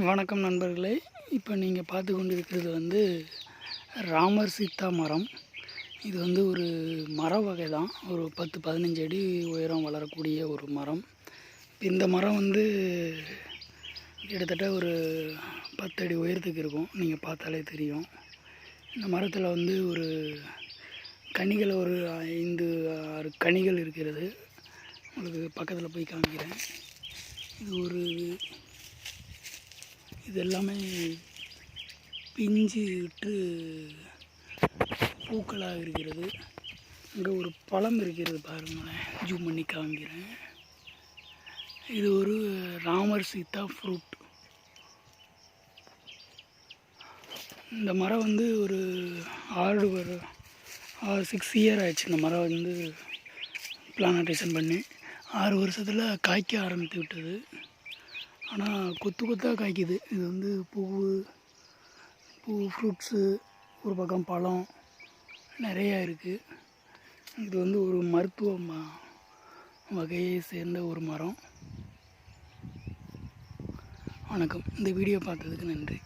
வணக்கம் நண்பர்களே. இப்போ நீங்கள் பார்த்து கொண்டு இருக்கிறது வந்து ராமர் சீத்தா மரம். இது வந்து ஒரு மர வகை தான். ஒரு 10-15 அடி உயரம் வளரக்கூடிய ஒரு மரம். இந்த மரம் வந்து கிட்டத்தட்ட ஒரு 10 அடி உயரத்துக்கு இருக்கும். நீங்கள் பார்த்தாலே தெரியும். இந்த மரத்தில் வந்து ஒரு கனிகள் ஒரு 5-6 கனிகள் இருக்கிறது. உங்களுக்கு பக்கத்தில் போய் காமிக்கிறேன். இது எல்லாமே பிஞ்சு விட்டு பூக்களாக இருக்கிறது. அங்கே ஒரு பழம் இருக்கிறது பாருங்களேன், ஜூம் பண்ணி காமிக்கிறேன். இது ஒரு ராமர் சீத்தா ஃப்ரூட். இந்த மரம் வந்து ஒரு 6 இயர் ஆயிடுச்சு. இந்த மரம் வந்து பிளான்டேஷன் பண்ணி 6 வருஷத்தில் காய்க்க ஆரம்பித்து விட்டது. ஆனால் கொத்து கொத்தாக காய்க்குது. இது வந்து பூ ஃப்ரூட்ஸு, ஒரு பக்கம் பழம் நிறையா இருக்குது. இது வந்து ஒரு மருத்துவ வகையை சேர்ந்த ஒரு மரம். வணக்கம். இந்த வீடியோ பார்த்ததுக்கு நன்றி.